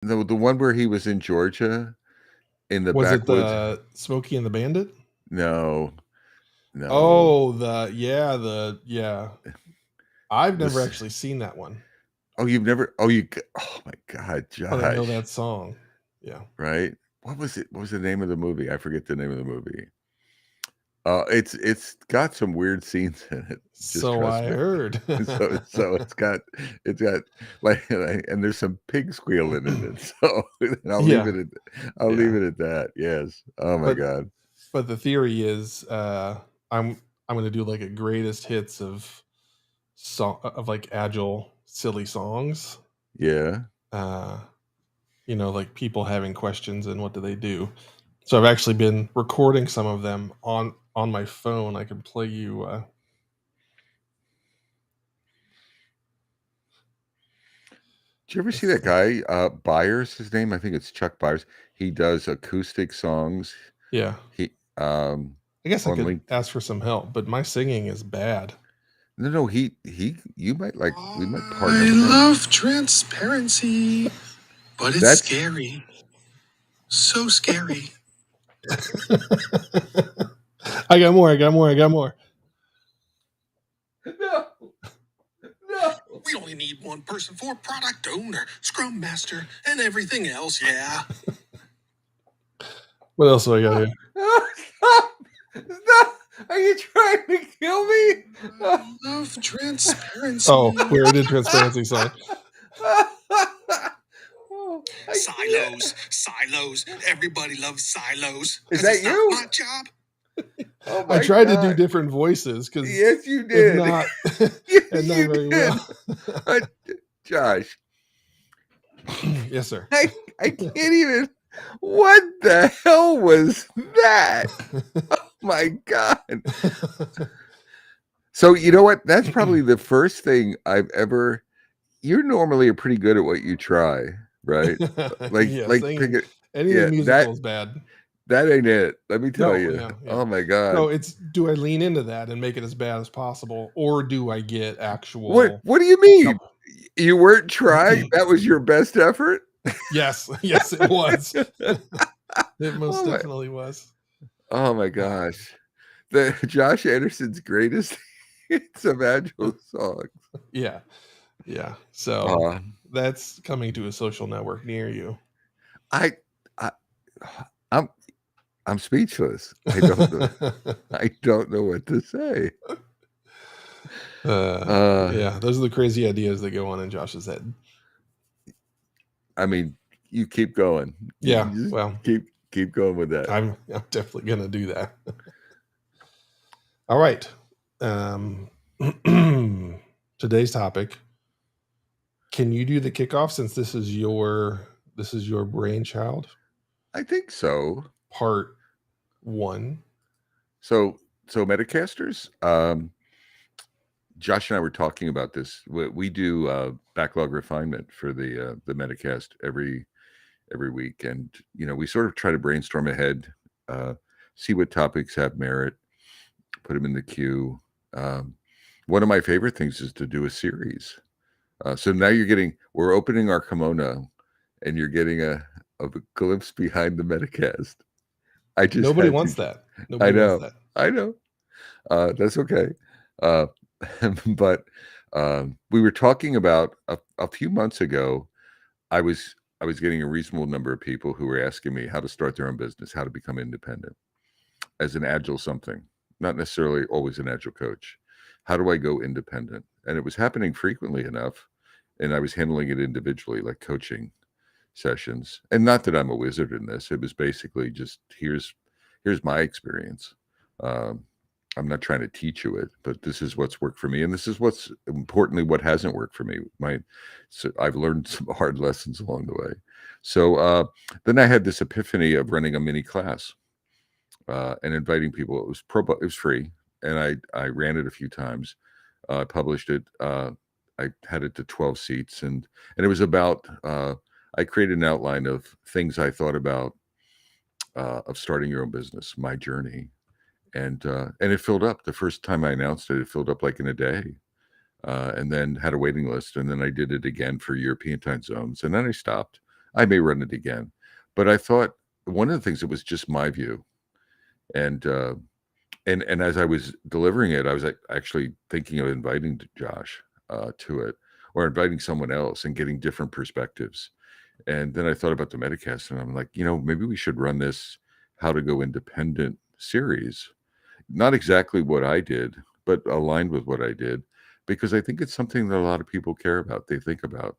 the one where he was in Georgia in the Was it backwoods. the Smokey and the Bandit? No, no. Oh, yeah. I've never This. actually seen that one, Oh, you've never. Oh, you. Oh my God, but I know Josh. that song. Yeah. Right? What was it? What was the name of the movie? I forget the name of the movie. It's got some weird scenes in it. Just So trust I me. heard. So it's got like and there's some pig squealing in it. So I'll leave Yeah, it at I'll leave yeah. it at that. Yes. Oh my But God. but the theory is I'm gonna do like a greatest hits of like agile silly songs. Yeah. Uh like people having questions and what do they do. So I've actually been recording some of them on my phone. I can play you Did you ever see let's that see. guy, Byers, his name? I think it's Chuck Byers. He does acoustic songs. Yeah. He I guess I on could LinkedIn. ask for some help, but my singing is bad. No, he you might like we might partner I with him. love transparency, but it's That's scary. So scary. I got more. no, no. We only need one person for product owner, scrum master, and everything else, yeah. What else do I got here? Stop! Stop! Are you trying to kill me? I love transparency. Oh, we already did transparency song. Oh, Silos. Everybody loves silos. Is 'Cause that it's not you? my job. Oh I my tried to do God. different voices because Yes, you if did. not, Yes, and not you very did. well. Uh, Josh, Yes, sir. I can't even. What the hell was that? Oh my God. So you know what? That's probably the first thing I've ever. You're normally pretty good at what you try, right? Yeah, Like pick singing it. Yeah, anything musical that is bad. that ain't it. Let me tell No, you. yeah. Oh my God. No, it's do I lean into that and make it as bad as possible, or do I get What actual What do you help? mean? You weren't trying? That was your best effort? Yes, it was. It most Oh my definitely was. oh my gosh. The Josh Anderson's greatest hits of agile songs. Yeah, yeah. So Uh, that's coming to a social network near you. I I I'm I'm speechless. I don't know what to say. Uh, yeah, those are the crazy ideas that go on in Josh's head. I mean, you keep going. Yeah, You just well, keep going with that. I'm definitely gonna do that. All right. Um, today's topic. Can you do the kickoff since this is your brainchild? I think so. Part one. So Metacasters, Josh and I were talking about this. We do backlog refinement for the Metacast every week, and we sort of try to brainstorm ahead, uh, see what topics have merit, put them in the queue. One of my favorite things is to do a series. So now we're opening our kimono, and you're getting a glimpse behind the Metacast. I just Nobody had to. wants that. I Nobody wants know. that. I know. That's okay. Uh, but we were talking about a few months ago. I was getting a reasonable number of people who were asking me how to start their own business, how to become independent as an agile something, not necessarily always an agile coach. How do I go independent? And it was happening frequently enough, and I was handling it individually, like coaching sessions. And not that I'm a wizard in this. It was basically just here's my experience. Um, I'm not trying to teach you it, but this is what's worked for me, and this is what's importantly what hasn't worked for me. So I've learned some hard lessons along the way. So then I had this epiphany of running a mini class and inviting people. It was it was free, and I ran it a few times. I published it. I had it to 12 seats, and it was about. I created an outline of things I thought about of starting your own business, my journey, and it filled up. The first time I announced it, it filled up like in a day, and then had a waiting list, and then I did it again for European time zones, and then I stopped. I may run it again. But I thought one of the things, it was just my view. And and as I was delivering it, I was actually thinking of inviting Josh to it, or inviting someone else and getting different perspectives. And then I thought about the Metacast, and I'm like, maybe we should run this How to Go Independent series. Not exactly what I did, but aligned with what I did, because I think it's something that a lot of people care about, they think about.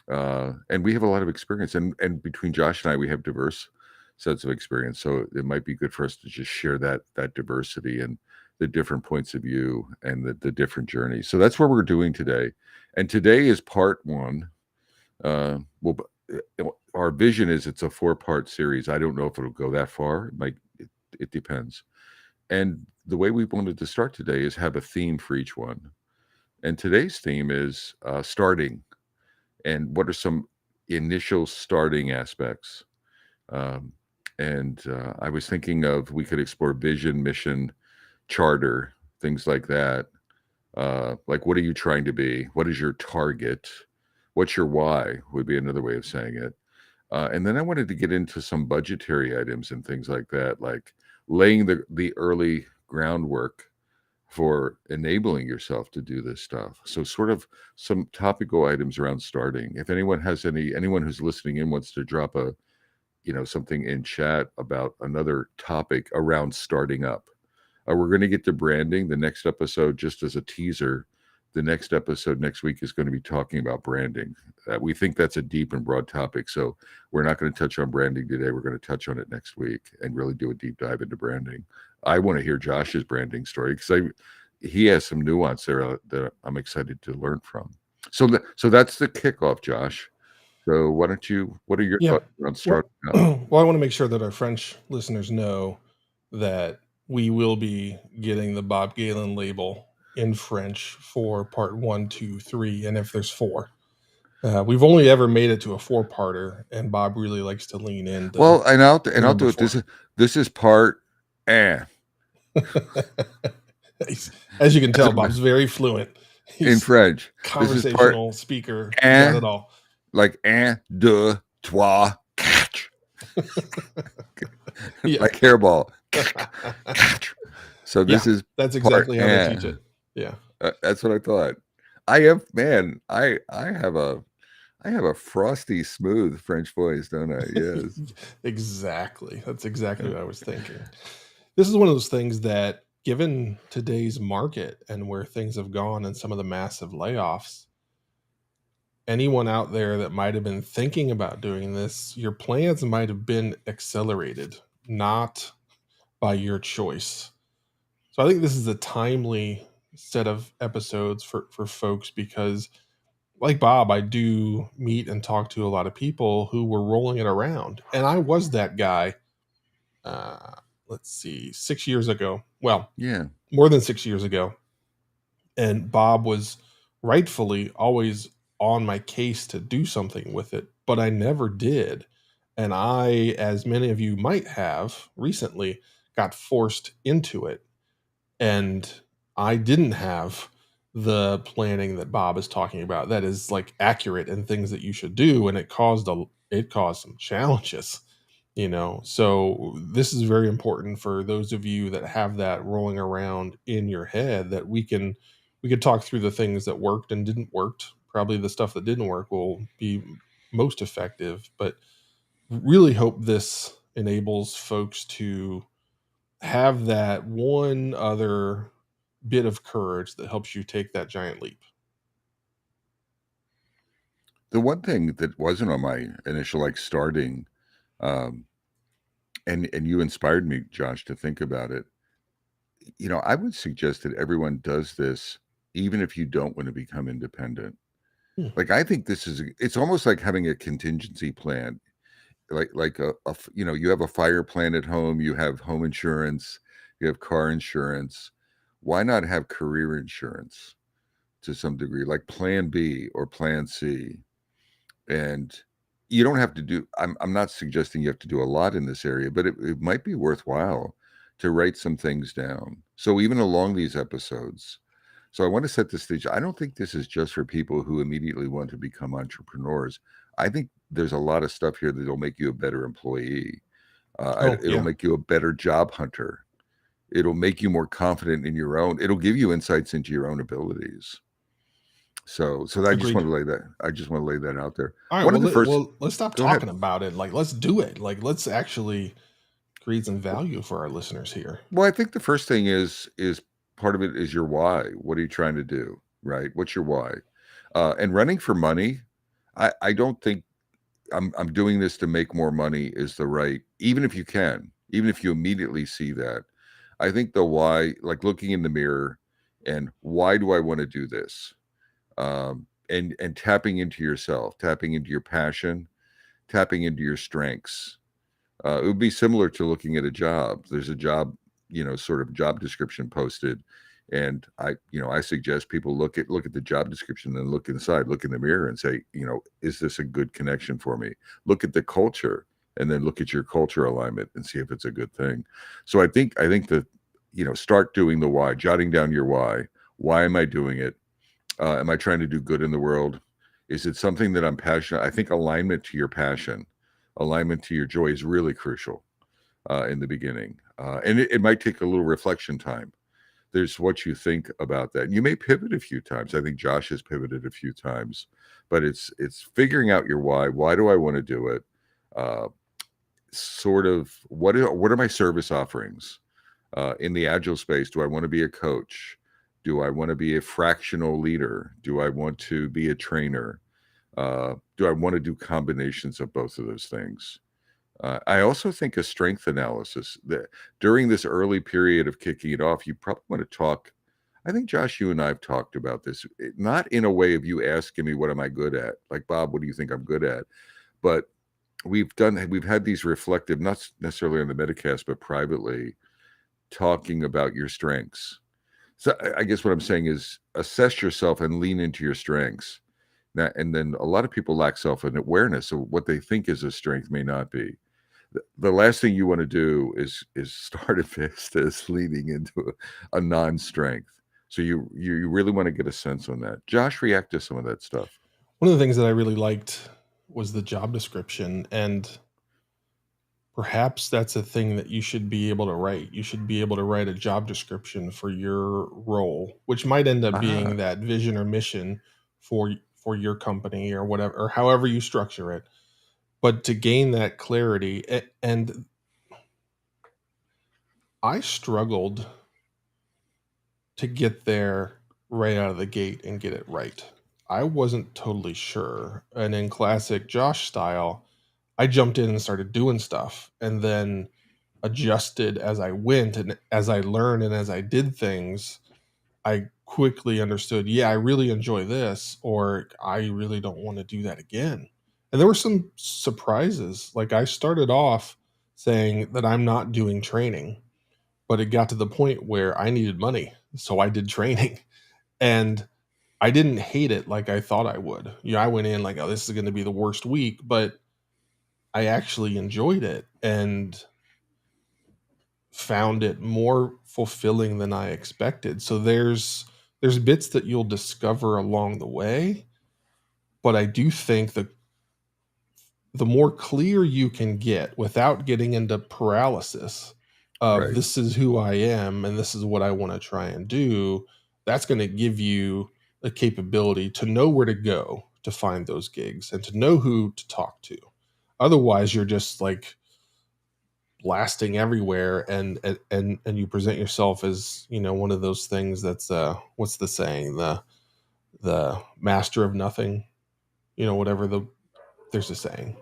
And we have a lot of experience, and between Josh and I, we have diverse sets of experience. So it might be good for us to just share that diversity and the different points of view and the different journeys. So that's what we're doing today. And today is part one. Well, our vision is it's a 4-part series. I don't know if it'll go that far. It depends. And the way we wanted to start today is have a theme for each one. And today's theme is starting. And what are some initial starting aspects? And I was thinking of, we could explore vision, mission, charter, things like that. Like, what are you trying to be? What is your target? What's your why would be another way of saying it. And then I wanted to get into some budgetary items and things like that, like laying the early groundwork for enabling yourself to do this stuff. So sort of some topical items around starting. If anyone who's listening in wants to drop something in chat about another topic around starting up. We're going to get to branding the next episode. Just as a teaser, the next episode next week is going to be talking about branding. We think that's a deep and broad topic, so we're not going to touch on branding today. We're going to touch on it next week and really do a deep dive into branding. I want to hear Josh's branding story, because he has some nuance there that I'm excited to learn from. So that's the kickoff, Josh. So what are your thoughts on starting up? Well, I want to make sure that our French listeners know that we will be getting the Bob Galen label in French for part 1, 2, 3, and if there's 4. We've only ever made it to a 4-parter, and Bob really likes to lean in. Well, and I'll do it. This is part. As you can tell, Bob's very fluent. He's in French. Conversational speaker. Not at all. Like 1, 2, 3, 4. Like hairball. So that's exactly how they teach it. Yeah. That's what I thought. I have a frosty smooth French voice, don't I? Yes. Exactly. That's exactly what I was thinking. This is one of those things that, given today's market and where things have gone and some of the massive layoffs, anyone out there that might have been thinking about doing this, your plans might have been accelerated, not by your choice. So I think this is a timely set of episodes for folks, because like Bob, I do meet and talk to a lot of people who were rolling it around. And I was that guy, 6 years ago. Well, yeah, more than 6 years ago. And Bob was rightfully always on my case to do something with it, but I never did. And I, as many of you might have recently, got forced into it. And I didn't have the planning that Bob is talking about that is like accurate and things that you should do. And it caused some challenges, So this is very important for those of you that have that rolling around in your head, that we could talk through the things that worked and didn't work. Probably the stuff that didn't work will be most effective, but really hope this enables folks to have that one other bit of courage that helps you take that giant leap. The one thing that wasn't on my initial starting, and you inspired me, Josh, to think about it. I would suggest that everyone does this, even if you don't want to become independent. Like, I think it's almost like having a contingency plan, like you have a fire plan at home, you have home insurance, you have car insurance. Why not have career insurance to some degree, like plan B or plan C? And you don't have to do, I'm not suggesting you have to do a lot in this area, but it might be worthwhile to write some things down. So even along these episodes, so I want to set the stage. I don't think this is just for people who immediately want to become entrepreneurs. I think there's a lot of stuff here that'll make you a better employee. Oh, It'll yeah. make you a better job hunter. It'll make you more confident in your own. It'll give you insights into your own abilities. So I just Agreed. want to lay that. I just want to lay that out there. All right. One Well, of the first. let's stop Go ahead. talking about it. Like, let's do it. Like, let's actually create some value for our listeners here. Well, I think the first thing is part of it is your why. What are you trying to do? Right? What's your why? And running for money, I don't think I'm doing this to make more money is the right. Even if you can, even if you immediately see that, I think the why, like looking in the mirror, and why do I want to do this? And tapping into yourself, tapping into your passion, tapping into your strengths. It would be similar to looking at a job. There's a job, sort of job description posted, and I suggest people look at the job description and look inside, look in the mirror, and say, is this a good connection for me? Look at the culture, and then look at your culture alignment and see if it's a good thing. So I think that start doing the why, jotting down your why. Why am I doing it? Am I trying to do good in the world? Is it something that I'm passionate? I think alignment to your passion, alignment to your joy is really crucial in the beginning. And it might take a little reflection time. There's what you think about that. And you may pivot a few times. I think Josh has pivoted a few times, but it's figuring out your why. Why do I want to do it? Sort of what are my service offerings in the agile space? Do I want to be a coach? Do I want to be a fractional leader? Do I want to be a trainer? Do I want to do combinations of both of those things? I also think a strength analysis that during this early period of kicking it off, you probably want to talk. I think Josh, you and I have talked about this, not in a way of you asking me, what am I good at? Like, Bob, what do you think I'm good at? But we've had these reflective, not necessarily on the Metacast, but privately talking about your strengths. So I guess what I'm saying is assess yourself and lean into your strengths. And then a lot of people lack self-awareness. So what they think is a strength may not be. The last thing you want to do is start a business leaning into a non-strength. So you really want to get a sense on that. Josh, react to some of that stuff. One of the things that I really liked was the job description, and perhaps that's a thing that you should be able to write. You should be able to write a job description for your role, which might end up being that vision or mission for your company or whatever, or however you structure it. But to gain that clarity, and I struggled to get there right out of the gate and get it right. I wasn't totally sure. And in classic Josh style, I jumped in and started doing stuff and then adjusted as I went, and as I learned and as I did things, I quickly understood, yeah, I really enjoy this, or I really don't want to do that again. And there were some surprises. Like, I started off saying that I'm not doing training, but it got to the point where I needed money. So I did training. And I didn't hate it like I thought I would. I went in like, oh, this is going to be the worst week, but I actually enjoyed it and found it more fulfilling than I expected. So there's bits that you'll discover along the way, but I do think that the more clear you can get without getting into paralysis of Right. this is who I am and this is what I want to try and do, that's going to give you the capability to know where to go to find those gigs and to know who to talk to. Otherwise, you're just like blasting everywhere, and you present yourself as, one of those things that's what's the saying, the master of nothing, whatever there's a saying,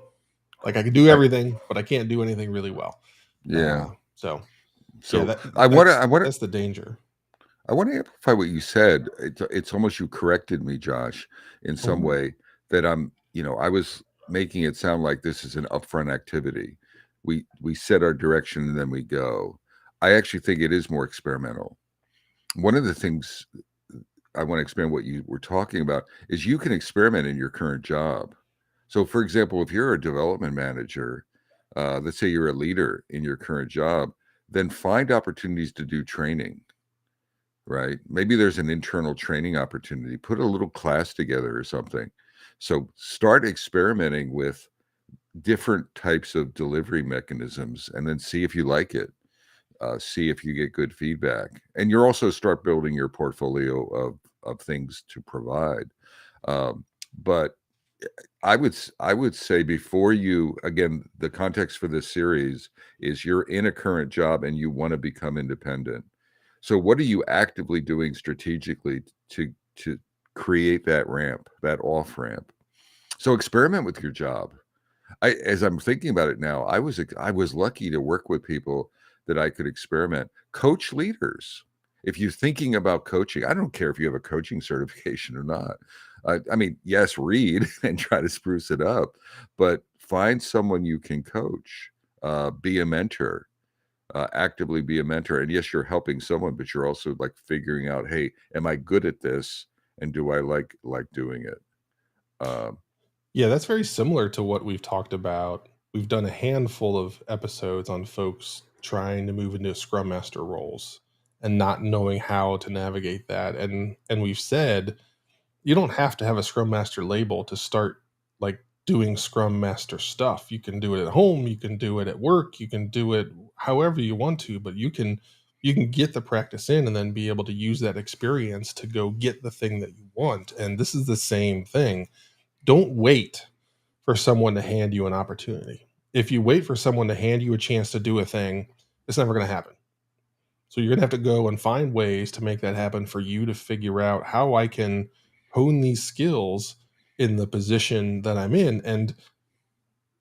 like, I can do everything but I can't do anything really well. Yeah. So So yeah, that's the danger. I want to amplify what you said. It's almost you corrected me, Josh, in some Ooh. way that I was making it sound like this is an upfront activity. We set our direction and then we go. I actually think it is more experimental. One of the things I want to expand what you were talking about is you can experiment in your current job. So, for example, if you're a development manager, let's say you're a leader in your current job, then find opportunities to do training. Right? Maybe there's an internal training opportunity. Put a little class together or something. So start experimenting with different types of delivery mechanisms and then see if you like it. See if you get good feedback. And you're also start building your portfolio of things to provide. But I would say before you, again, the context for this series is you're in a current job and you want to become independent. So what are you actively doing strategically to create that ramp, that off ramp? So experiment with your job. As I'm thinking about it now, I was lucky to work with people that I could experiment. Coach leaders. If you're thinking about coaching, I don't care if you have a coaching certification or not. I mean, yes, read and try to spruce it up, but find someone you can coach. Be a mentor. Actively be a mentor. And yes, you're helping someone, but you're also like figuring out, hey, am I good at this? And do I like doing it? Yeah, that's very similar to what we've talked about. We've done a handful of episodes on folks trying to move into Scrum Master roles and not knowing how to navigate that. And we've said you don't have to have a Scrum Master label to start like doing Scrum Master stuff. You can do it at home, you can do it at work, you can do it however you want to, but you can get the practice in and then be able to use that experience to go get the thing that you want. And this is the same thing. Don't wait for someone to hand you an opportunity. If you wait for someone to hand you a chance to do a thing, it's never going to happen. So you're going to have to go and find ways to make that happen for you to figure out how I can hone these skills in the position that I'm in. And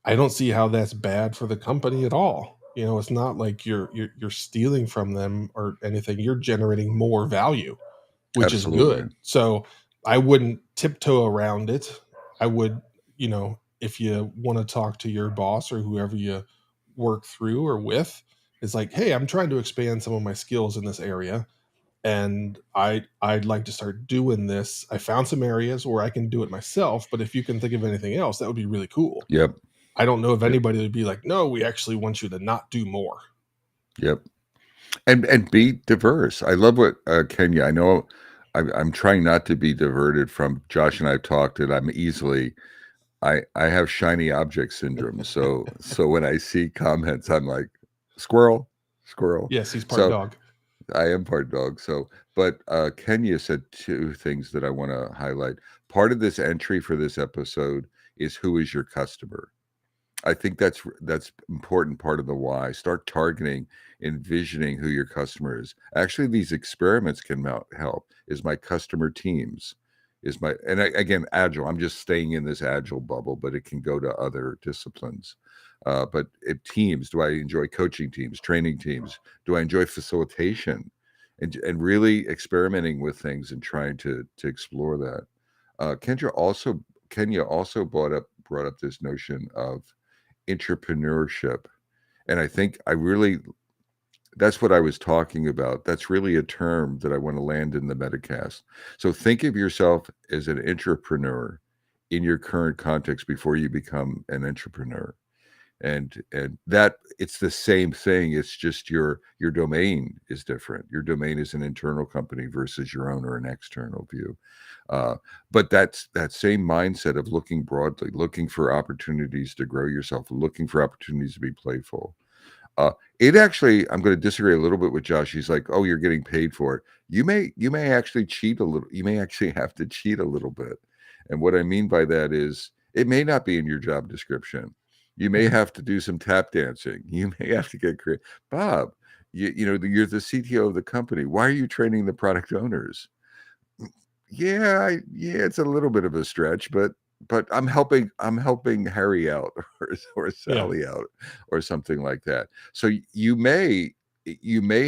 I don't see how that's bad for the company at all. You know, it's not like you're stealing from them or anything. You're generating more value, which is Absolutely. good. So I wouldn't tiptoe around it. I would, you know, if you want to talk to your boss or whoever you work through or with, it's like, hey, I'm trying to expand some of my skills in this area. And I'd like to start doing this. I found some areas where I can do it myself, but if you can think of anything else, that would be really cool. Yep. I don't know if Yep. anybody would be like, no, we actually want you to not do more. Yep. And be diverse. I love what Kenya. I know I'm trying not to be diverted from Josh and I've talked that I'm easily. I have shiny object syndrome. So when I see comments, I'm like squirrel, squirrel. Yes, he's part So dog. I am part dog. So, but Kenya said two things that I want to highlight. Part of this entry for this episode is who is your customer. I think that's important part of the why. Start targeting, envisioning who your customer is. Actually, these experiments can help. Is my customer teams? Is my again agile? I'm just staying in this agile bubble, but it can go to other disciplines. But teams, do I enjoy coaching teams, training teams? Do I enjoy facilitation? And really experimenting with things and trying to explore that. Kenya also brought up this notion of entrepreneurship. And I think that's what I was talking about. That's really a term that I want to land in the Metacast. So think of yourself as an entrepreneur in your current context before you become an entrepreneur. And that it's the same thing. It's just your domain is different. Your domain is an internal company versus your own or an external view. But that's that same mindset of looking broadly, looking for opportunities to grow yourself, looking for opportunities to be playful. It actually, I'm going to disagree a little bit with Josh. He's like, "Oh, you're getting paid for it." You may actually cheat a little. You may actually have to cheat a little bit. And what I mean by that is, it may not be in your job description. You may have to do some tap dancing. You may have to get creative. Bob, you know, you're the CTO of the company. Why are you training the product owners? Yeah, it's a little bit of a stretch, but I'm helping Harry out or Sally out or something like that. So you may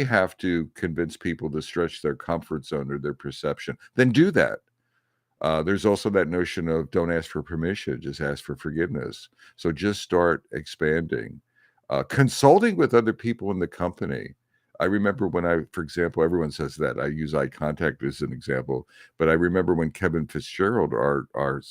have to convince people to stretch their comfort zone or their perception. Then do that. There's also that notion of don't ask for permission, just ask for forgiveness. So just start expanding. Consulting with other people in the company. I remember for example, everyone says that. I use eye contact as an example, but I remember when Kevin Fitzgerald, our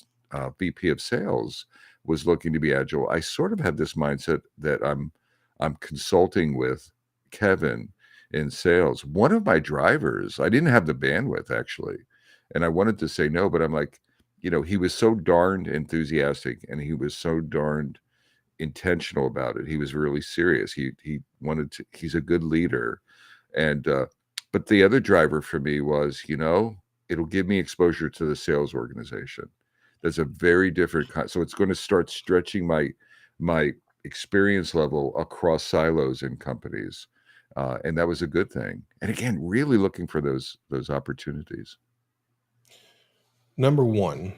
VP of sales, was looking to be agile. I sort of had this mindset that I'm consulting with Kevin in sales. One of my drivers, I didn't have the bandwidth actually, and I wanted to say no, but I'm like, he was so darned enthusiastic and he was so darned intentional about it. He was really serious. He wanted to. He's a good leader, and but the other driver for me was, it'll give me exposure to the sales organization. That's a very different kind. So it's going to start stretching my experience level across silos in companies, and that was a good thing. And again, really looking for those opportunities. Number one,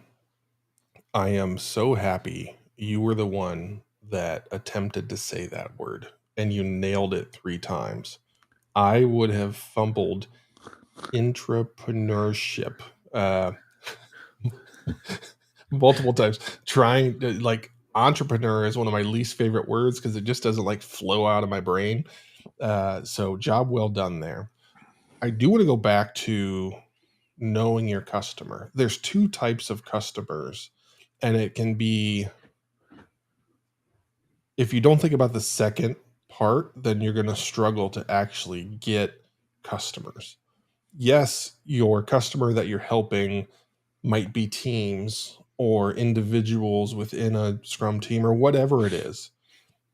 I am so happy you were the one that attempted to say that word and you nailed it 3 times. I would have fumbled entrepreneurship multiple times trying to, like, entrepreneur is one of my least favorite words because it just doesn't like flow out of my brain. So job well done there. I do want to go back to knowing your customer. There's 2 types of customers, and it can be, if you don't think about the second part, then you're going to struggle to actually get customers. Yes, your customer that you're helping might be teams or individuals within a Scrum team or whatever it is.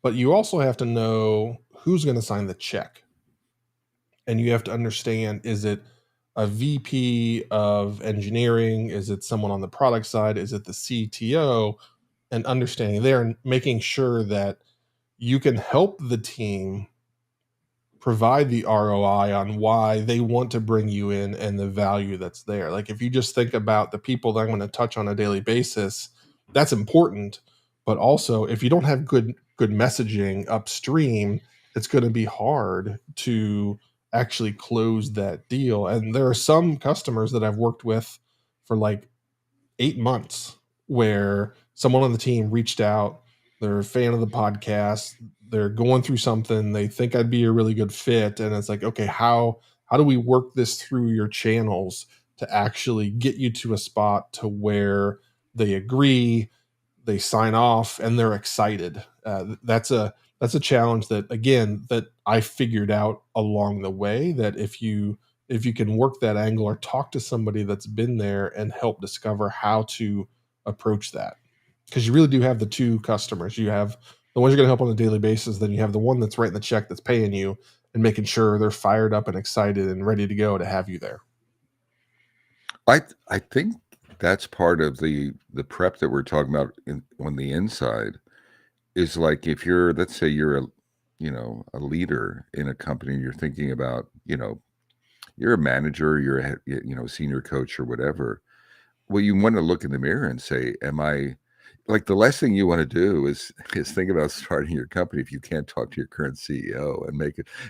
But you also have to know who's going to sign the check. And you have to understand, is it a VP of engineering? Is it someone on the product side? Is it the CTO? And understanding there and making sure that you can help the team provide the ROI on why they want to bring you in and the value that's there. Like, if you just think about the people that I'm going to touch on a daily basis, that's important. But also, if you don't have good messaging upstream, it's going to be hard to actually close that deal. And there are some customers that I've worked with for like 8 months where someone on the team reached out, they're a fan of the podcast, they're going through something, they think I'd be a really good fit, and it's like, okay, how do we work this through your channels to actually get you to a spot to where they agree, they sign off, and they're excited. That's a challenge that, again, that I figured out along the way, that if you can work that angle or talk to somebody that's been there and help discover how to approach that. Because you really do have the 2 customers. You have the ones you're going to help on a daily basis, then you have the one that's writing the check that's paying you and making sure they're fired up and excited and ready to go to have you there. I think that's part of the prep that we're talking about on the inside, is like, if you're, let's say you're a leader in a company, you're thinking about, you're a manager, you're a senior coach or whatever. Well, you want to look in the mirror and say, am I, like, the last thing you want to do is think about starting your company if you can't talk to your current CEO and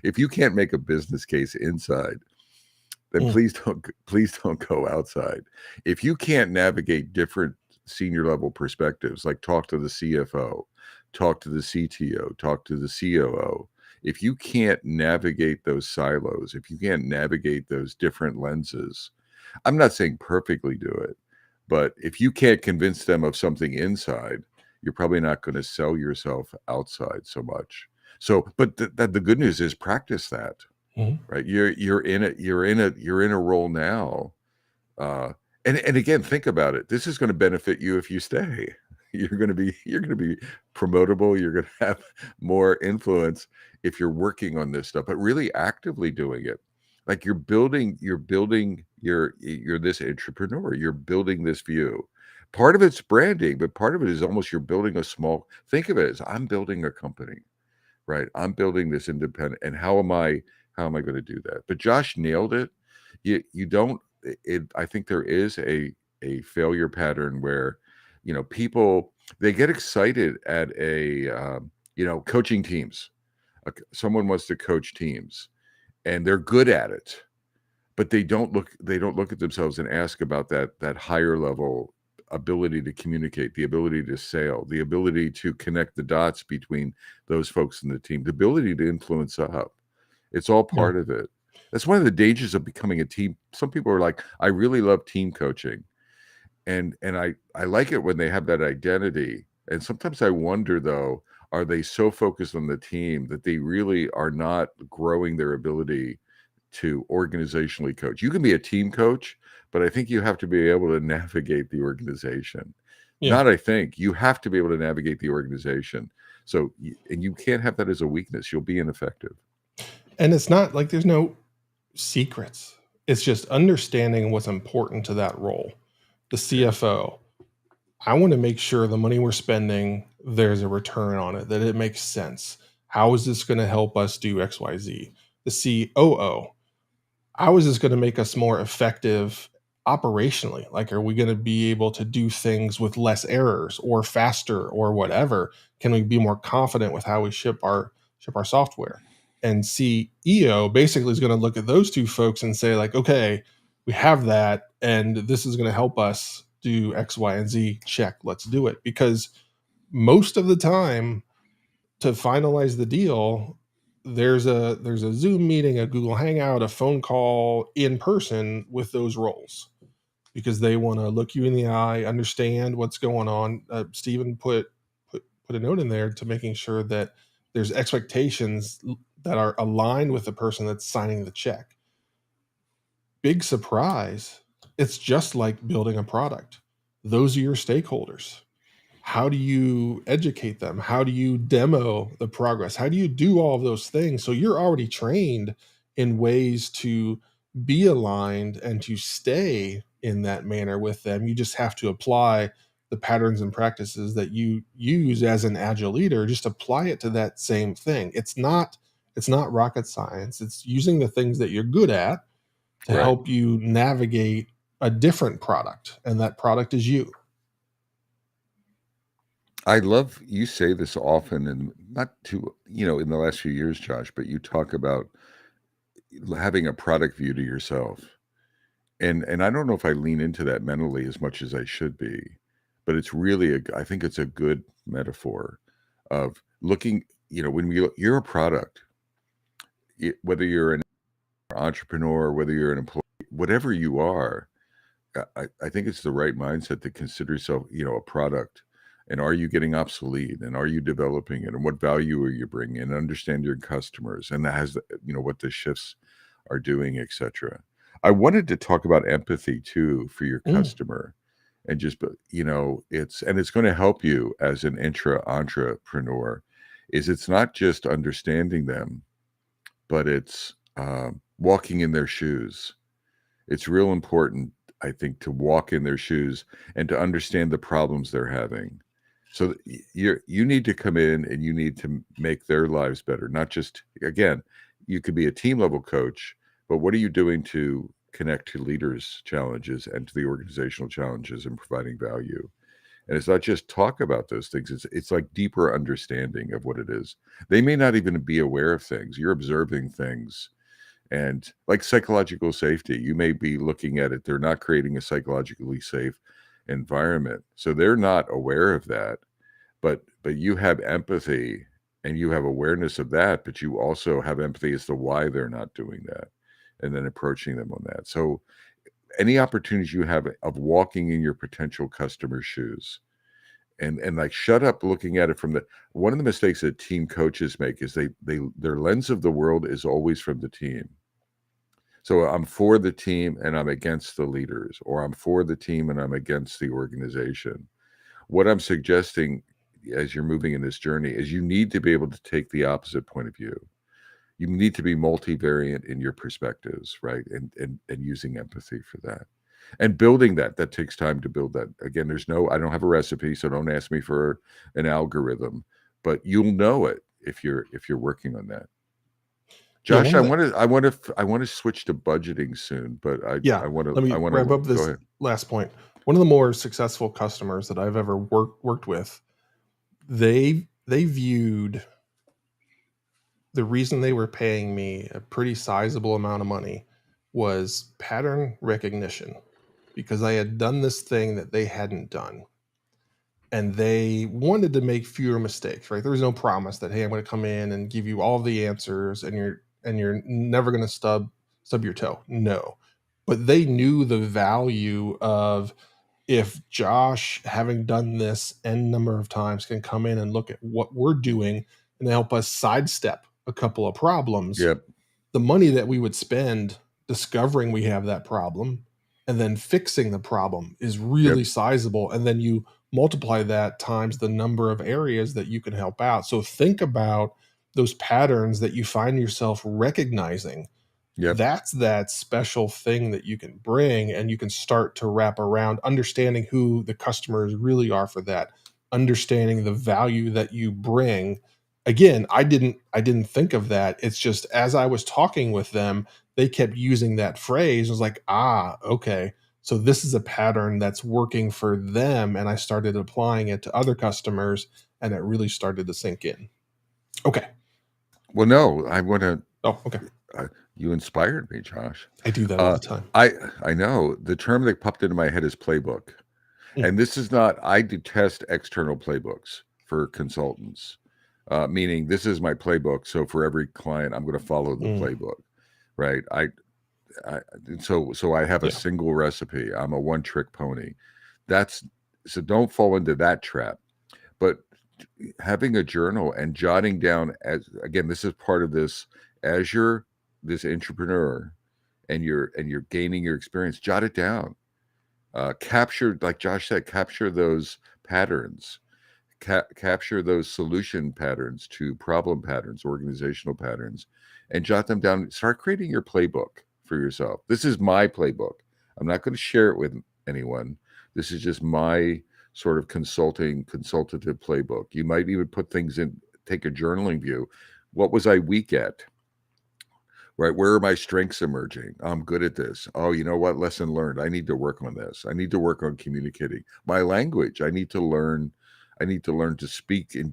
if you can't make a business case inside, then please don't go outside. If you can't navigate different senior level perspectives, like talk to the CFO, talk to the CTO, talk to the COO. If you can't navigate those silos, if you can't navigate those different lenses, I'm not saying perfectly do it, but if you can't convince them of something inside, you're probably not going to sell yourself outside so much. So, but the good news is, practice that, right? You're in a role now, and again, think about it. This is going to benefit you if you stay. You're going to be promotable. You're going to have more influence if you're working on this stuff, but really actively doing it. Like, you're building you're this entrepreneur, you're building this view. Part of it's branding, but part of it is almost, you're building think of it as, I'm building a company, right? I'm building this independent, and how am I going to do that? But Josh nailed it. You don't, I think there is a failure pattern where, people, they get excited at coaching teams. Someone wants to coach teams and they're good at it, but they don't look at themselves and ask about that higher level ability to communicate, the ability to sell, the ability to connect the dots between those folks in the team, the ability to influence up. It's all part of it. That's one of the dangers of becoming a team. Some people are like, I really love team coaching. And I like it when they have that identity. And sometimes I wonder, though, are they so focused on the team that they really are not growing their ability to organizationally coach. You can be a team coach, but I think you have to be able to navigate the organization. Yeah. Not I think, you have to be able to navigate the organization. So, and you can't have that as a weakness. You'll be ineffective. And it's not like there's no secrets. It's just understanding what's important to that role. The CFO, I want to make sure the money we're spending, there's a return on it, that it makes sense. How is this going to help us do XYZ? The COO, how is this going to make us more effective operationally? Like, are we going to be able to do things with less errors or faster or whatever? Can we be more confident with how we ship our software? And CEO basically is going to look at those two folks and say, like, okay, we have that, and this is going to help us do X, Y, and Z. Check, let's do it. Because most of the time, to finalize the deal, there's a Zoom meeting, a Google Hangout, a phone call in person with those roles, because they want to look you in the eye, understand what's going on. Stephen put a note in there to making sure that there's expectations that are aligned with the person that's signing the check. Big surprise. It's just like building a product. Those are your stakeholders. How do you educate them? How do you demo the progress? How do you do all of those things? So you're already trained in ways to be aligned and to stay in that manner with them. You just have to apply the patterns and practices that you use as an agile leader. Just apply it to that same thing. It's not rocket science. It's using the things that you're good at to Right. help you navigate a different product, and that product is you. I love you say this often, and not too, in the last few years, Josh, but you talk about having a product view to yourself. And I don't know if I lean into that mentally as much as I should be, but it's really I think it's a good metaphor of looking, when you're a product, whether you're an entrepreneur, whether you're an employee, whatever you are, I think it's the right mindset to consider yourself, a product. And are you getting obsolete? And are you developing it? And what value are you bringing? And understand your customers. And that has, what the shifts are doing, etc. I wanted to talk about empathy too for your customer, and just, it's going to help you as an entrepreneur. It's not just understanding them, but it's walking in their shoes. It's real important, I think, to walk in their shoes and to understand the problems they're having. So you need to come in and you need to make their lives better. Not just, again, you could be a team level coach, but what are you doing to connect to leaders' challenges and to the organizational challenges and providing value? And it's not just talk about those things. It's like deeper understanding of what it is. They may not even be aware of things. You're observing things. And like psychological safety, you may be looking at it. They're not creating a psychologically safe environment. So they're not aware of that. But you have empathy and you have awareness of that, but you also have empathy as to why they're not doing that, and then approaching them on that. So any opportunities you have of walking in your potential customer's shoes, and like shut up looking at it from one of the mistakes that team coaches make is their lens of the world is always from the team. So I'm for the team and I'm against the leaders, or I'm for the team and I'm against the organization. What I'm suggesting as you're moving in this journey is you need to be able to take the opposite point of view. You need to be multivariant in your perspectives, right? And using empathy for that. And building that takes time to build that. Again, I don't have a recipe, so don't ask me for an algorithm, but you'll know it if you're working on that. Josh, I want to switch to budgeting soon, but I want to let me wrap up this last point. One of the more successful customers that I've ever worked with, they viewed the reason they were paying me a pretty sizable amount of money was pattern recognition, because I had done this thing that they hadn't done. And they wanted to make fewer mistakes, right? There was no promise that, hey, I'm going to come in and give you all the answers and you're never going to stub your toe. No. But they knew the value of, if Josh, having done this n number of times, can come in and look at what we're doing and help us sidestep a couple of problems, Yep. the money that we would spend discovering we have that problem and then fixing the problem is really Yep. sizable. And then you multiply that times the number of areas that you can help out. So think about those patterns that you find yourself recognizing. Yep. That's that special thing that you can bring, and you can start to wrap around understanding who the customers really are for that, understanding the value that you bring. Again, I didn't think of that. It's just as I was talking with them, they kept using that phrase. I was like, okay. So this is a pattern that's working for them. And I started applying it to other customers, and it really started to sink in. Okay. Well, no, I want to. Oh, okay. You inspired me, Josh. I do that all the time. I know the term that popped into my head is playbook. And this is not, I detest external playbooks for consultants, meaning this is my playbook. So for every client, I'm going to follow the playbook, right? So I have a single recipe. I'm a one-trick pony. So don't fall into that trap. But having a journal and jotting down, as again, this is part of this, as you're this entrepreneur and you're gaining your experience, jot it down. Capture, like Josh said, capture those patterns, capture those solution patterns to problem patterns, organizational patterns, and jot them down. Start creating your playbook for yourself. This is my playbook. I'm not going to share it with anyone. This is just my sort of consultative playbook. You might even put things in, take a journaling view. What was I weak at? Right? Where are my strengths emerging? I'm good at this. Oh, you know what? Lesson learned. I need to work on this. I need to work on communicating my language. I need to learn to speak in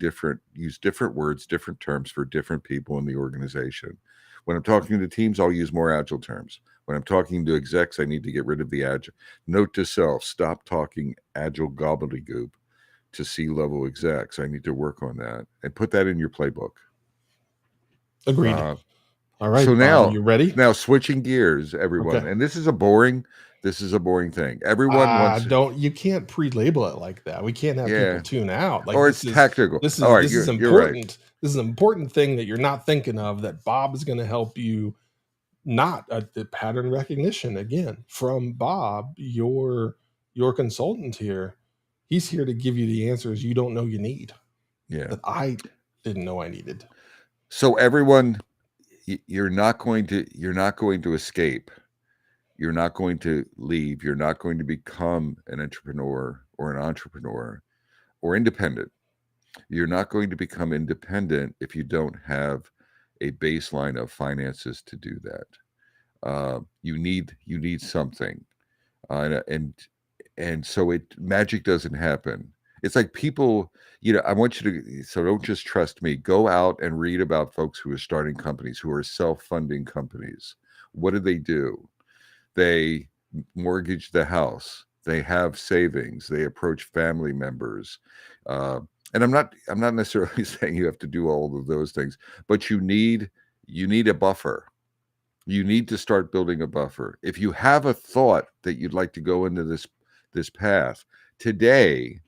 use different words, different terms for different people in the organization. When I'm talking to teams, I'll use more agile terms. When I'm talking to execs, I need to get rid of the agile. Note to self, stop talking agile gobbledygook to C-level execs. I need to work on that and put that in your playbook. Agreed. All right. So now, you ready? Now switching gears, everyone, Okay. and this is a boring thing. Everyone wants. You can't pre-label it like that. We can't have people tune out. Like, or it's tactical. This is All right, this is you're right. important. This is an important thing that you're not thinking of, that Bob is going to help you. Not the pattern recognition again from Bob, your consultant here. He's here to give you the answers you don't know you need. Yeah, that I didn't know I needed. So everyone, you're not going to escape. You're not going to leave. You're not going to become an entrepreneur or independent. You're not going to become independent if you don't have a baseline of finances to do that. You need something, and so magic doesn't happen. It's like people, I want you to, so don't just trust me. Go out and read about folks who are starting companies, who are self-funding companies. What do? They mortgage the house. They have savings. They approach family members. And I'm not necessarily saying you have to do all of those things, but you need a buffer. You need to start building a buffer. If you have a thought that you'd like to go into this path today,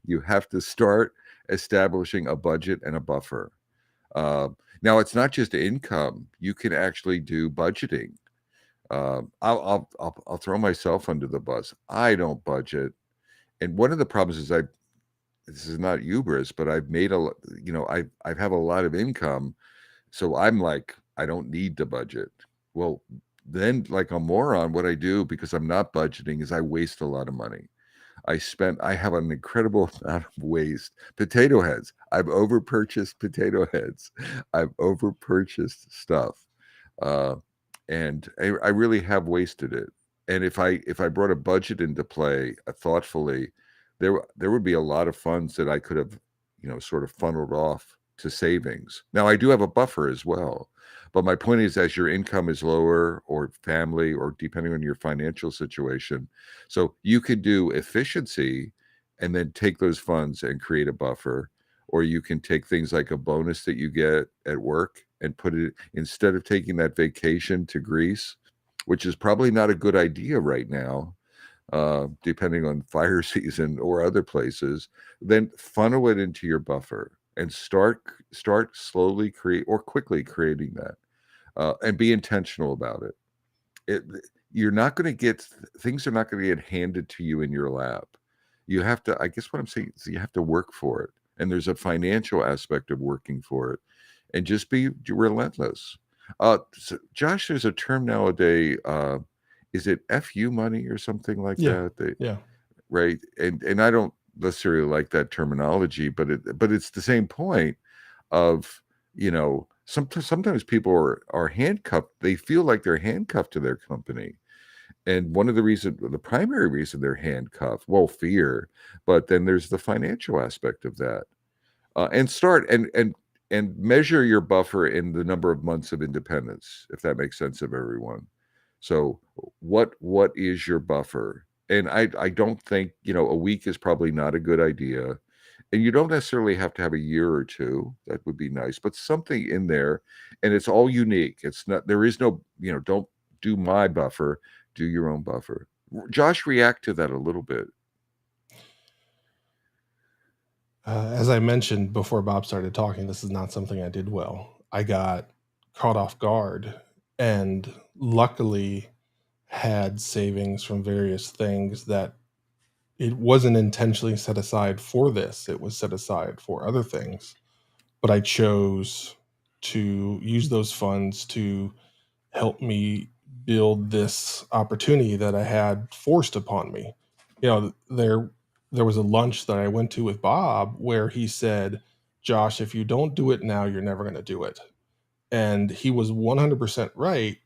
you have to start establishing a budget and a buffer. Now, it's not just income. You can actually do budgeting. I'll throw myself under the bus. I don't budget, and one of the problems is this is not hubris, but I've made I have a lot of income, so I'm like, I don't need to budget. Well, then, like a moron, what I do, because I'm not budgeting, is I waste a lot of money. I have an incredible amount of waste. Potato heads. I've overpurchased potato heads. I've overpurchased stuff. And I really have wasted it. And if I brought a budget into play thoughtfully, there would be a lot of funds that I could have, sort of funneled off to savings. Now, I do have a buffer as well. But my point is, as your income is lower, or family, or depending on your financial situation, so you could do efficiency and then take those funds and create a buffer, or you can take things like a bonus that you get at work and put it, instead of taking that vacation to Greece, which is probably not a good idea right now, depending on fire season or other places, then funnel it into your buffer and start slowly quickly creating that. and be intentional about it. You're not going to get things are not going to get handed to you in your lap. You have to, I guess what I'm saying is you have to work for it. And there's a financial aspect of working for it, and just be relentless. So Josh, there's a term nowadays, is it FU money or something like Yeah. that? Yeah. Right. And I don't necessarily like that terminology, but it's the same point of, sometimes people are handcuffed. They feel like they're handcuffed to their company. And the primary reason they're handcuffed, well, fear, but then there's the financial aspect of that. And start and measure your buffer in the number of months of independence, if that makes sense of everyone. So what is your buffer? And I don't think, a week is probably not a good idea. And you don't necessarily have to have a year or two. That would be nice, but something in there, and it's all unique. There is no, don't do my buffer, do your own buffer. Josh, react to that a little bit. As I mentioned before Bob started talking, this is not something I did well. I got caught off guard and luckily had savings from various things that it wasn't intentionally set aside for this. It was set aside for other things. But I chose to use those funds to help me build this opportunity that I had forced upon me. There was a lunch that I went to with Bob where he said, "Josh, if you don't do it now, you're never going to do it." And he was 100% right.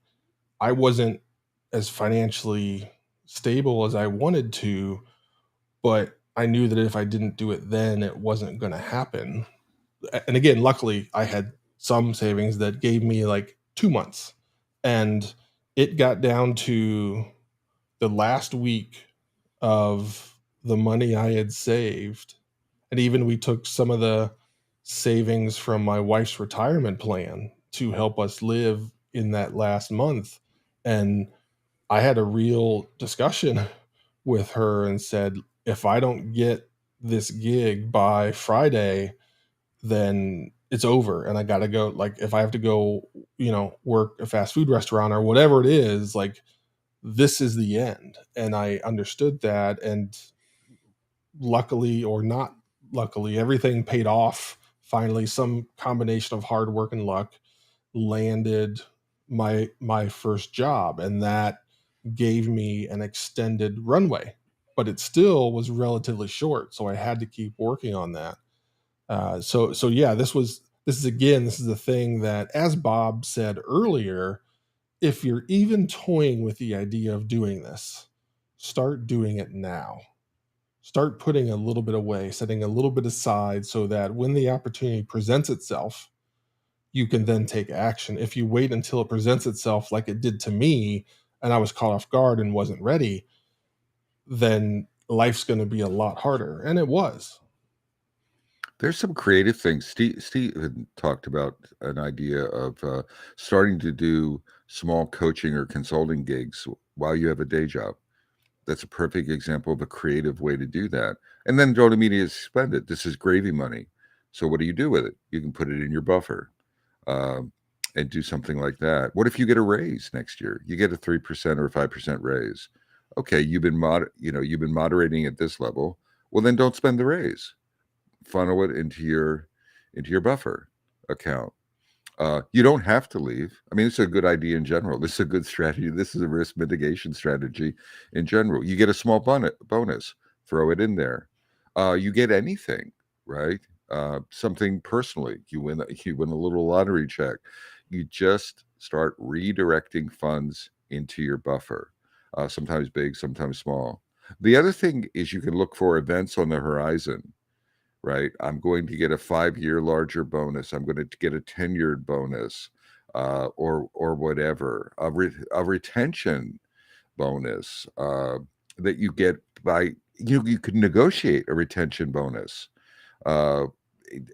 I wasn't as financially stable as I wanted to, but I knew that if I didn't do it then, it wasn't going to happen. And again, luckily, I had some savings that gave me like 2 months. And it got down to the last week of the money I had saved. And even we took some of the savings from my wife's retirement plan to help us live in that last month. And I had a real discussion with her and said, if I don't get this gig by Friday, then it's over and I got to go. Like, if I have to go, work a fast food restaurant or whatever it is, like, this is the end. And I understood that. And luckily or not luckily, everything paid off. Finally, some combination of hard work and luck landed my first job, and that gave me an extended runway, but it still was relatively short. So I had to keep working on that. So yeah, this is the thing that, as Bob said earlier, if you're even toying with the idea of doing this, start doing it now. Start putting a little bit away, setting a little bit aside so that when the opportunity presents itself, you can then take action. If you wait until it presents itself like it did to me and I was caught off guard and wasn't ready, then life's going to be a lot harder. And it was. There's some creative things. Steve had talked about an idea of starting to do small coaching or consulting gigs while you have a day job. That's a perfect example of a creative way to do that. And then don't immediately spend it. This is gravy money. So what do you do with it? You can put it in your buffer and do something like that. What if you get a raise next year? You get a 3% or a 5% raise. Okay, you've been moderating at this level. Well, then don't spend the raise. Funnel it into your buffer account. You don't have to leave. I mean, it's a good idea in general. This is a good strategy. This is a risk mitigation strategy in general. You get a small bonus, throw it in there. You get anything, right? Something personally. You win a little lottery check. You just start redirecting funds into your buffer. Sometimes big, sometimes small. The other thing is you can look for events on the horizon. Right, I'm going to get a 5-year larger bonus. I'm going to get a tenured bonus, or whatever, a retention bonus that you get by you could negotiate a retention bonus uh,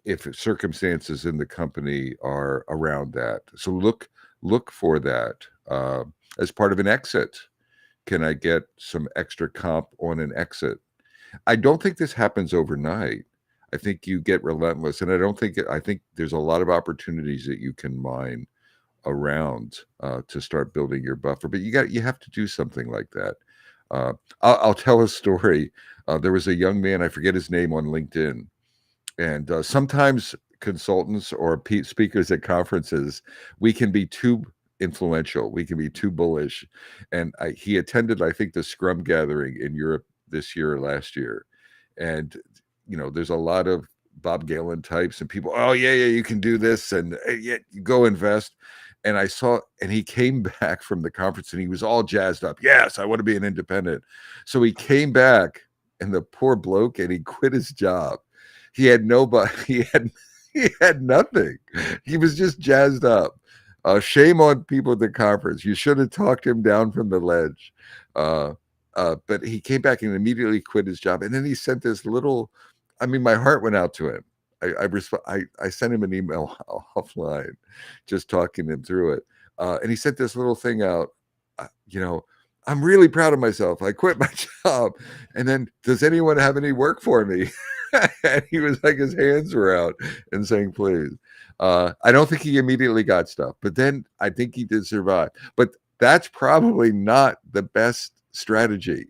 if circumstances in the company are around that. So look for that as part of an exit. Can I get some extra comp on an exit? I don't think this happens overnight. I think you get relentless, and I think there's a lot of opportunities that you can mine around to start building your buffer. But you have to do something like that. I'll tell a story. There was a young man, I forget his name, on LinkedIn, and sometimes consultants or speakers at conferences, we can be too influential, we can be too bullish. And he attended, I think, the Scrum gathering in Europe this year or last year, and there's a lot of Bob Galen types and people. Oh yeah, you can do this, and yeah, you go invest. And he came back from the conference and he was all jazzed up. Yes, I want to be an independent. So he came back, and the poor bloke, and he quit his job. He had nobody. He had nothing. He was just jazzed up. Shame on people at the conference. You should have talked him down from the ledge. But he came back and immediately quit his job. And then he sent this little. I mean, my heart went out to him. I sent him an email offline, just talking him through it. And he sent this little thing out. I'm really proud of myself. I quit my job. And then, does anyone have any work for me? And he was like, his hands were out and saying, please. I don't think he immediately got stuff, but then I think he did survive. But that's probably not the best strategy,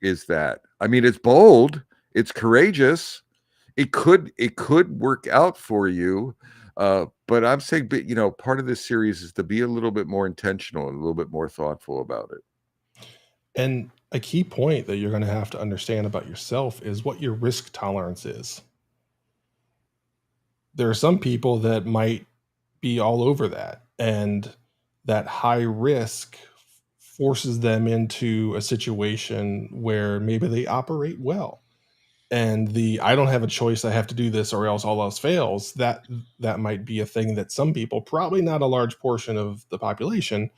is that. I mean, it's bold, it's courageous. It could work out for you. But I'm saying, part of this series is to be a little bit more intentional and a little bit more thoughtful about it. And a key point that you're going to have to understand about yourself is what your risk tolerance is. There are some people that might be all over that, and that high risk forces them into a situation where maybe they operate well. And I don't have a choice, I have to do this or else all else fails, that might be a thing that some people, probably not a large portion of the population,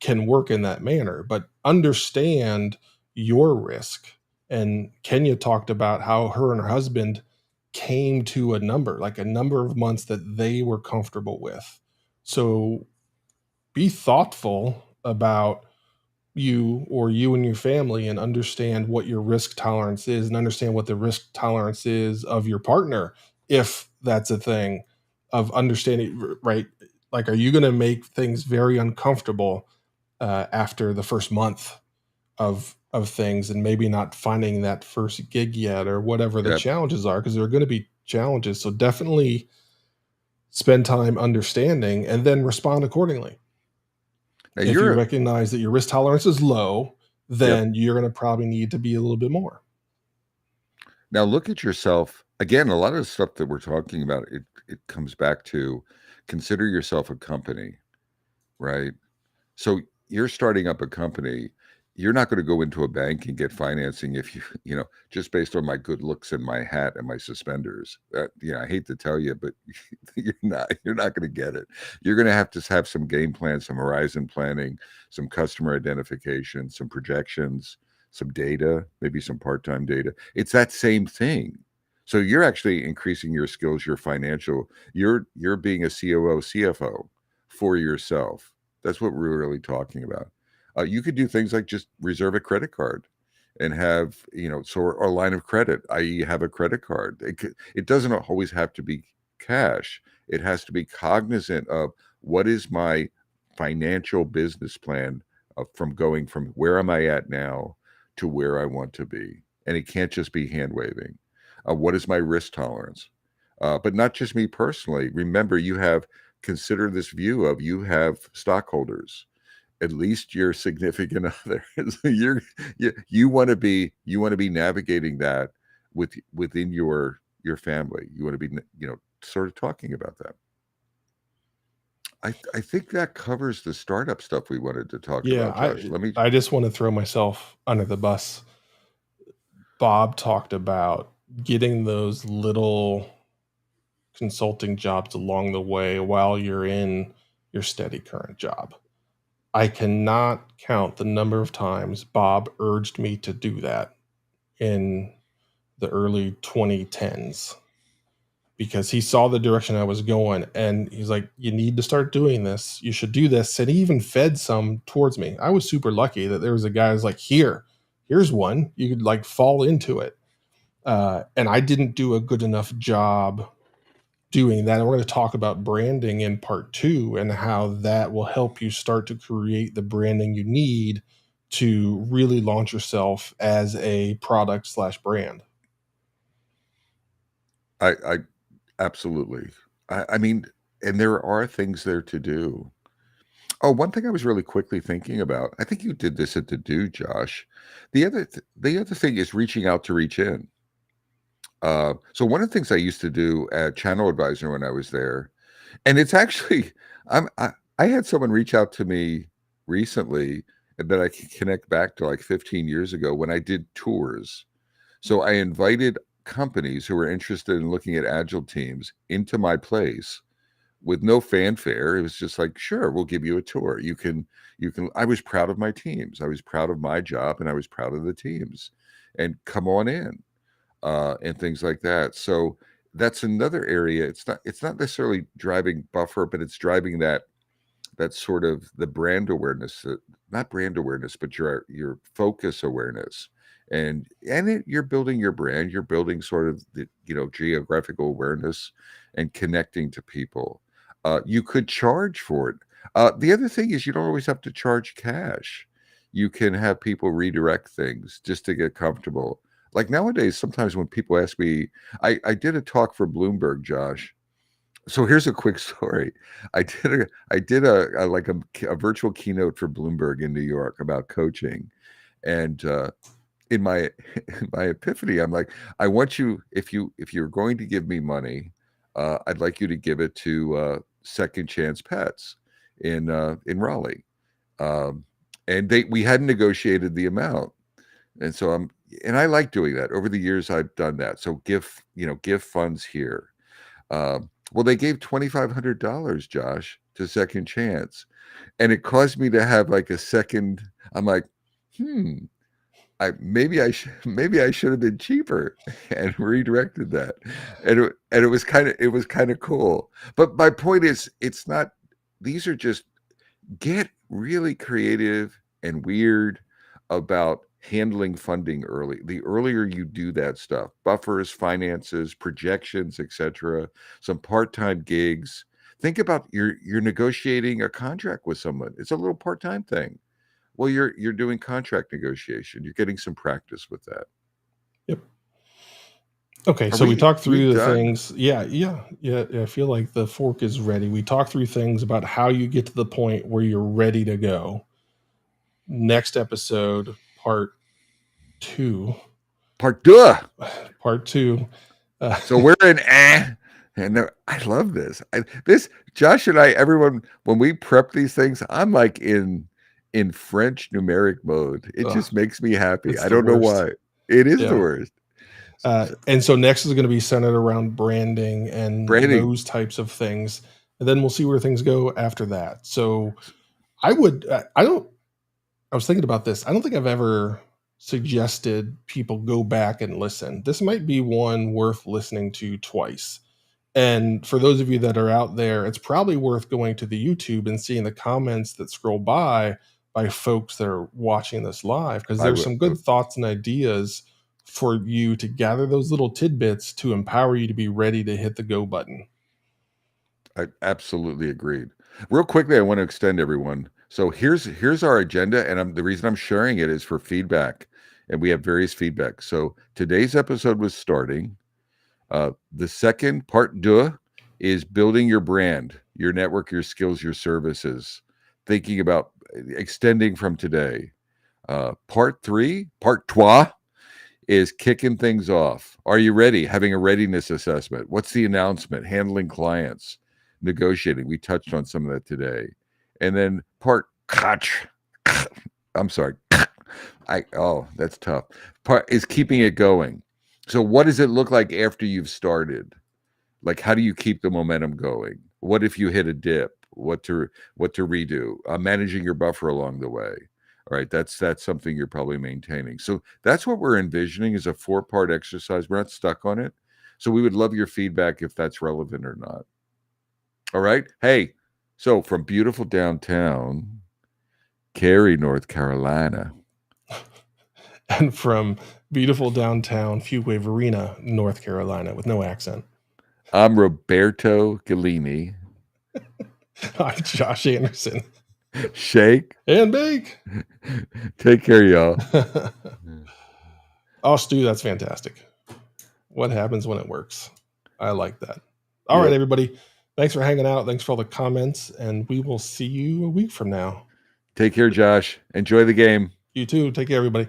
can work in that manner. But understand your risk. And Kenya talked about how her and her husband came to a number of months that they were comfortable with. So be thoughtful about you and your family, and understand what your risk tolerance is, and understand what the risk tolerance is of your partner, if that's a thing, of understanding, right? Like, are you going to make things very uncomfortable after the first month of things, and maybe not finding that first gig yet, or whatever the challenges are, because there are going to be challenges. So definitely spend time understanding and then respond accordingly. Now, if you recognize that your risk tolerance is low, then you're going to probably need to be a little bit more. Now look at yourself. Again, a lot of the stuff that we're talking about, it comes back to consider yourself a company, right? So you're starting up a company. You're not going to go into a bank and get financing if you just based on my good looks and my hat and my suspenders. I hate to tell you, but you're not going to get it. You're going to have some game plan, some horizon planning, some customer identification, some projections, some data, maybe some part-time data. It's that same thing. So you're actually increasing your skills, your financial, you're being a COO, CFO for yourself. That's what we're really talking about. You could do things like just reserve a credit card and have, or a line of credit, i.e. have a credit card. It doesn't always have to be cash. It has to be cognizant of what is my financial business plan from going from where am I at now to where I want to be. And it can't just be hand waving. What is my risk tolerance? But not just me personally. Remember, consider this view of you have stockholders, at least your significant other. So you want to be navigating that within your family. You want to be sort of talking about that. I think that covers the startup stuff we wanted to talk about, Josh. I just want to throw myself under the bus. Bob talked about getting those little consulting jobs along the way while you're in your steady current job. I cannot count the number of times Bob urged me to do that in the early 2010s, because he saw the direction I was going, and he's like, you need to start doing this. You should do this. And he even fed some towards me. I was super lucky that there was a guy who's like, here's one. You could fall into it. And I didn't do a good enough job doing that. And we're going to talk about branding in part 2 and how that will help you start to create the branding you need to really launch yourself as a product/brand. I absolutely. I mean, and there are things there to do. Oh, one thing I was really quickly thinking about, I think you did this at the Do, Josh. The other thing is reaching out to reach in. So one of the things I used to do at Channel Advisor when I was there, and it's actually I had someone reach out to me recently that I can connect back to like 15 years ago when I did tours. So I invited companies who were interested in looking at agile teams into my place with no fanfare. It was just like, sure, we'll give you a tour. You can I was proud of my teams. I was proud of my job and I was proud of the teams. And come on in. And things like that. So that's another area. It's not necessarily driving buffer, but it's driving that sort of the brand awareness, not brand awareness, but your focus awareness. You're building your brand, you're building sort of the geographical awareness and connecting to people. You could charge for it. The other thing is you don't always have to charge cash. You can have people redirect things just to get comfortable. Like nowadays, sometimes when people ask me, I did a talk for Bloomberg, Josh. So here's a quick story. I did a virtual keynote for Bloomberg in New York about coaching, and in my in my epiphany, I'm like, I want you if you're going to give me money, I'd like you to give it to Second Chance Pets in Raleigh, and we hadn't negotiated the amount, and so I like doing that. Over the years, I've done that. So give funds here. Well, they gave $2,500, Josh, to Second Chance, and it caused me to have like a second. I'm like, maybe I should have been cheaper and redirected that, and it was kind of cool. But my point is, it's not. These are just get really creative and weird about handling funding early. The earlier you do that stuff, buffers, finances, projections, etc., some part-time gigs. Think about you're negotiating a contract with someone. It's a little part-time thing. Well, you're doing contract negotiation. You're getting some practice with that. Yep. Okay, so we talked through the things. Yeah. I feel like the fork is ready. We talked through things about how you get to the point where you're ready to go. Next episode, part 2. Part 2. Part 2. So we're in and I love this. This Josh and I, everyone, when we prep these things, I'm like in French numeric mode. It just makes me happy. I don't know why. It is the worst. And so next is going to be centered around branding and those types of things. And then we'll see where things go after that. So I was thinking about this. I don't think I've ever suggested people go back and listen. This might be one worth listening to twice. And for those of you that are out there, it's probably worth going to the YouTube and seeing the comments that scroll by folks that are watching this live, because there's some good thoughts and ideas for you to gather those little tidbits to empower you to be ready to hit the go button. I absolutely agreed. Real quickly, I want to extend everyone. So here's our agenda, and the reason I'm sharing it is for feedback, and we have various feedback. So today's episode was starting. The second part 2 is building your brand, your network, your skills, your services, thinking about extending from today. Part 3, part 3 is kicking things off. Are you ready? Having a readiness assessment. What's the announcement? Handling clients, negotiating. We touched on some of that today. And then part I'm sorry. That's tough. Part is keeping it going. So what does it look like after you've started? Like, how do you keep the momentum going? What if you hit a dip? What to redo? Managing your buffer along the way. All right, that's something you're probably maintaining. So that's what we're envisioning is a 4-part exercise. We're not stuck on it. So we would love your feedback if that's relevant or not. All right. Hey, so from beautiful downtown, Cary, North Carolina. And from beautiful downtown Fuquay-Varina, North Carolina, with no accent. I'm Roberto Gallini. I'm Josh Anderson. Shake. And bake. Take care, y'all. Oh, Stu, that's fantastic. What happens when it works? I like that. All right, Yep. everybody. Thanks for hanging out. Thanks for all the comments. And we will see you a week from now. Take care, Josh. Enjoy the game. You too. Take care, everybody.